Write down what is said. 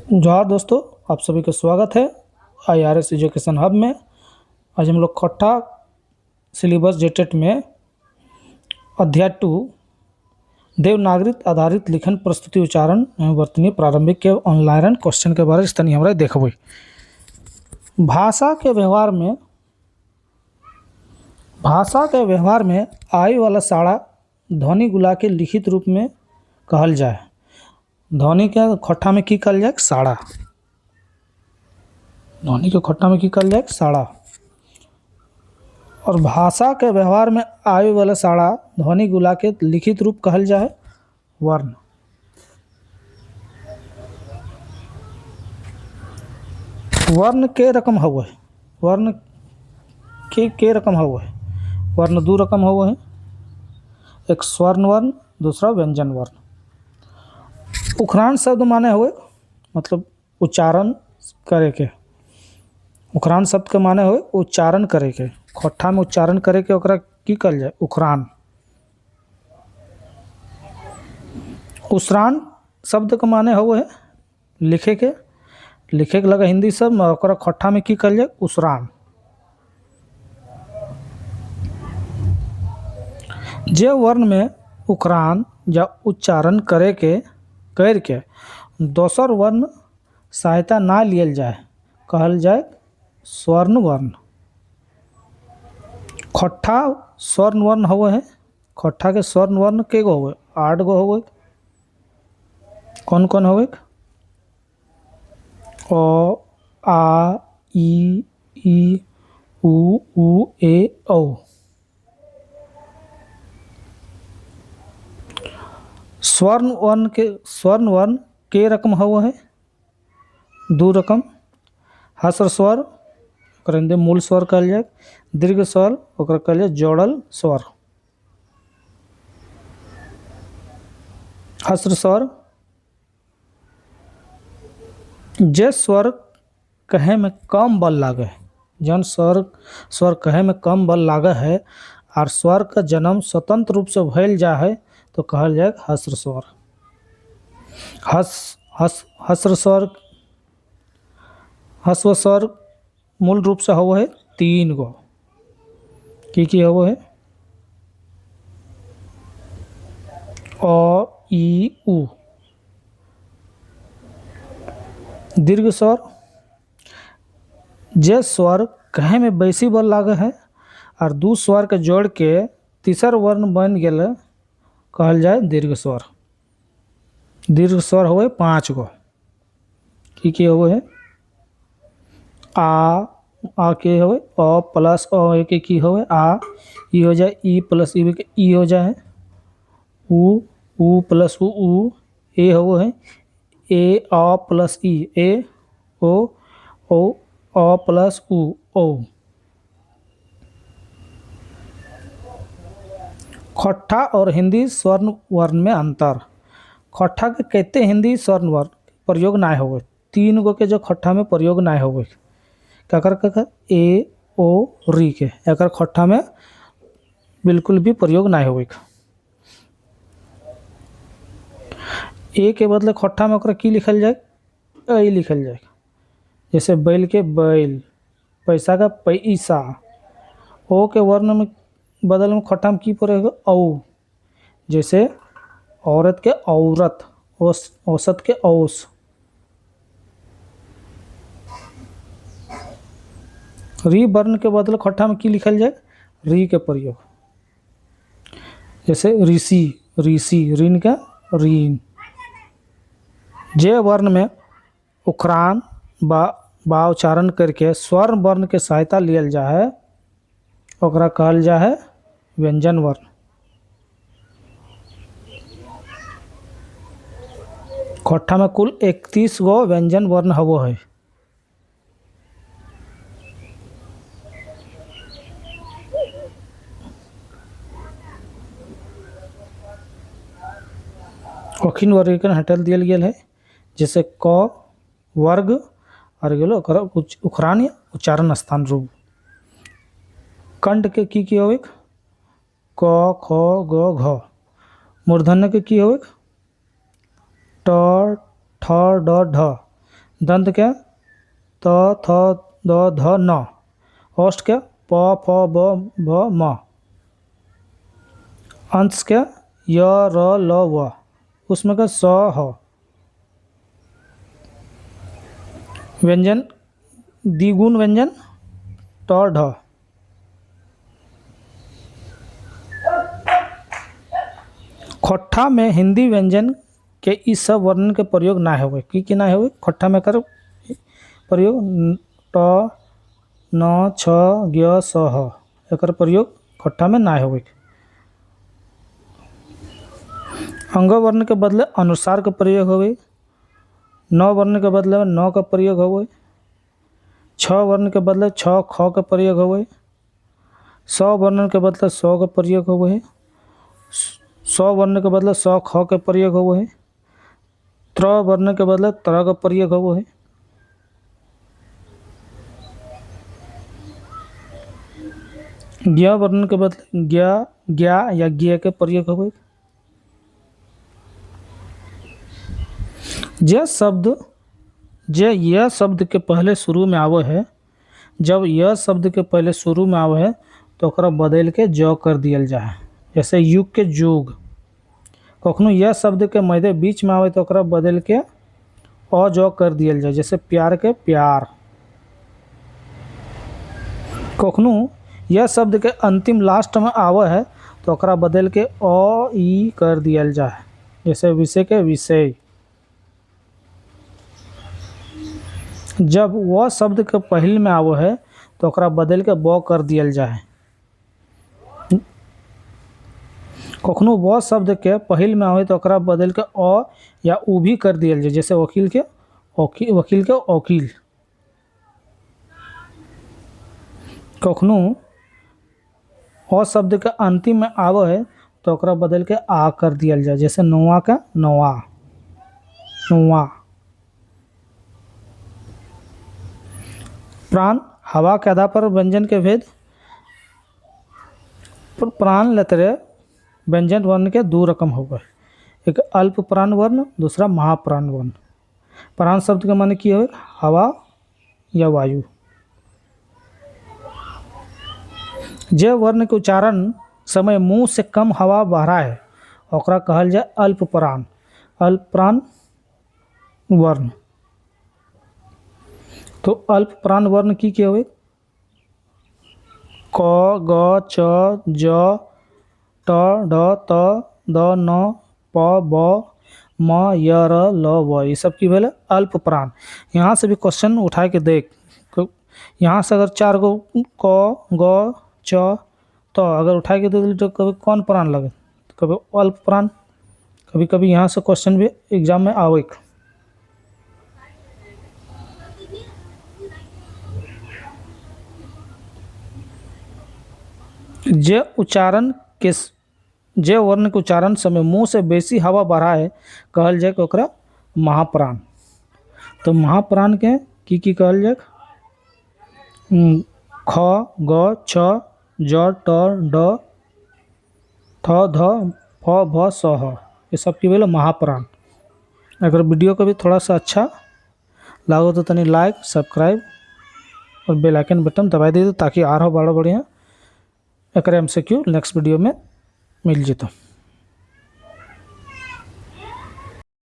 जोहार दोस्तों, आप सभी का स्वागत है IRS एजुकेशन हब में। आज हम लोग खट्टा सिलेबस जेटेट में अध्याय 2 देवनागरी आधारित लिखन प्रस्तुति उच्चारण एवं वर्तनी प्रारंभिक के ऑनलाइन क्वेश्चन के बारे में हमरा देखबै। भाषा के व्यवहार में आय वाला साड़ा ध्वनि गुला के लिखित रूप में कहल जाए। ध्वनि के खट्टा में की कहल जाए? साड़ा। ध्वनि के खट्टा में की कहल जाए? साड़ा। और भाषा के व्यवहार में आय वाला साड़ा ध्वनि गुला के लिखित रूप कहल जाए वर्ण। वर्ण के रकम हुए? वर्ण के रकम हुए? वर्ण दो रकम हुए हैं, एक स्वर्ण वर्ण, दूसरा व्यंजन वर्ण। उखरान शब्द माने हुए मतलब उच्चारण करे के। उखरान शब्द के माने हुए उच्चारण करे के। खट्टा में उच्चारण करे के ओकरा की कहल जाए? उखरान। उसरान शब्द के माने हुए लिखे के लगा हिंदी शब्द ओकरा खट्टा में की कहल जाए? उसरान। जे वर्ण में उखरान या उच्चारण करे के दोसर वर्ण सहायता ना लियल जाए कहल जाए स्वर्ण वर्ण। खट्टा स्वर्ण वर्ण हुए है। खट्टा के स्वर्ण वर्ण के गो हुए? 8 गो हुए। कौन कौन हुए? अ, आ, ई, उ, ए, औ। स्वर्ण वर्ण के रकम हुआ है? 2 रकम। हस्र स्वर ओकरा मूल स्वर कहल जाए। दीर्घ स्वर ओकरा कहल जाए जोड़ल स्वर। हस्र स्वर जे स्वर कहे में कम बल लागे है, जन स्वर कहे में कम बल लागे है और स्वर का जन्म स्वतंत्र रूप से भइल जा है तो कहल जाए हस्र स्वर। हस्र स्वर हस्व स्वर मूल रूप से हुआ है 3 गो। की हुआ है? अ, ई, उ। दीर्घ स्वर जे स्वर कहे में बेसी बल लागे है और 2 स्वर के जोड़ के तीसर वर्ण बन गए कहल जाए दीर्घ स्वर। दीर्घ स्वर हुए 5 गो। की हुए है? आ के हुए अ प्लस अ के की हुए आ, ई हो जाए ई प्लस ई हो जाए उ प्लस उ ए हो है ए अ प्लस ई ए ओ अ प्लस उ ओ। खट्टा और हिंदी स्वर्ण वर्ण में अंतर। खट्टा के कहते हिंदी स्वर्ण वर्ण प्रयोग ना हो। 3 गो के जो खट्टा में प्रयोग ना हो ककर ए ओ री के एक खट्टा में बिल्कुल भी प्रयोग ना हो। ए के बदले खट्टा में ओकरा की लिखल जाए? ऐ लिखल जाए। जैसे बैल के बैल, पैसा का पैसा। ओ के वर्ण में बदल में खट्टा में की पड़ेगा? औ। जैसे औरत के औरत, औसत के औस। री वर्ण के बदले खट्टा में की लिखल जाए? री के प्रयोग। जैसे ऋषि, ऋण का ऋण। जे वर्ण में उखरान बा उच्चारण करके स्वर्ण वर्ण के सहायता लियल जा है ओकरा कहल जा है व्यंजन वर्ण। खट्टा में कुल 31 गो व्यंजन वर्ण हुआ है। कठिन वर्गीकरण हटल दियल गेल है। जैसे क वर्ग और गेलो उखरान या उच्चारण स्थान रूप। कंठ के की होवे? क ख ग घ। मूर्धन्य के की होवे? ट ठ ड ढ। दंत क्या त थ द ध न, ओष्ठ क्या प फ ब भ म, अंश क्या य र ल व, उसमें क्या स ह, व्यंजन द्विगुण व्यंजन ट ढ, खोट्ठा में हिंदी व्यंजन के इस सब वर्णन के प्रयोग ना होवे कि ना होवे, खोट्ठा में कर प्रयोग ट न छ ज्ञ स ह, एकर प्रयोग खोट्ठा में ना होवे। अंग वर्ण के बदले अनुसार का प्रयोग होवे, न वर्ण के बदले न का प्रयोग होवे, छ वर्ण के बदले छ ख का प्रयोग होवे, स वर्ण के बदले स का प्रयोग होवे, स वर्ण के बदले स ख के प्रयोग होवे, त्र वर्ण के बदले त्र का प्रयोग होवे, ज्ञ वर्ण के बदले ज्ञ ज्ञा या ज्ञ के प्रयोग होवे। यह शब्द के पहले शुरू में आवे है, जब यह शब्द के पहले शुरू में आवे है तो ओकरा बदल के ज कर दियल जाए, जैसे युग के जुग। कखनो यह शब्द के मध्य बीच में आवे तो ओकरा बदल के अ ज कर दियल जाए, जैसे प्यार के प्यार। कखनो यह शब्द के अंतिम लास्ट में आवे है तो ओकरा बदल के अ ई कर दियल जाए, जैसे विषय के विषय। जब वह शब्द के पहिल में आवे है तो ओकरा बदल के ब कर दियल जाए। कखनो वह शब्द के पहिल में आवे तो ओकरा बदल के अ या उ भी कर दियल जाए, जैसे वकील के वकील। कखनो अ शब्द के अंतिम में आवे है तो ओकरा बदल के आ कर दियल जाए, जैसे नौवा का नौवा नौवा। प्राण हवा के आधार पर व्यंजन के भेद। प्राण लेतरे व्यंजन वर्ण के दो रकम होगा, एक अल्प प्राण वर्ण, दूसरा महाप्राण वर्ण। प्राण शब्द के माने की हो, हवा या वायु। जे वर्ण के उच्चारण समय मुंह से कम हवा बहरा है ओकरा कहल जाए अल्प प्राण, अल्प प्राण वर्ण। तो अल्प प्राण वर्ण की होवे, क ग च ज ट ढ त द न प ब म य र ल व, ये सब की भेले अल्प प्राण। यहाँ से भी क्वेश्चन उठा के देख, यहाँ से अगर 4 गो क ग च तो अगर उठा के दे तो कभी कौन प्राण लगे, कभी अल्प प्राण। कभी कभी यहाँ से क्वेश्चन भी एग्जाम में आवे। जे वर्ण के उच्चारण समय मुंह से बेसी हवा बढ़ा है कहल जाए ओकरा महाप्राण। तो महाप्राण के की कहल जाए, ख ग छ ज ट ड ठ ध फ भ स ह, ये सब की बोले महाप्राण। अगर वीडियो को भी थोड़ा सा अच्छा लागो तो तनी लाइक सब्सक्राइब और बेल आइकन बटन दबा दीजिए ताकि और बड़ा बढ़िया एक MCQ नेक्स्ट वीडियो में मिल जेतो।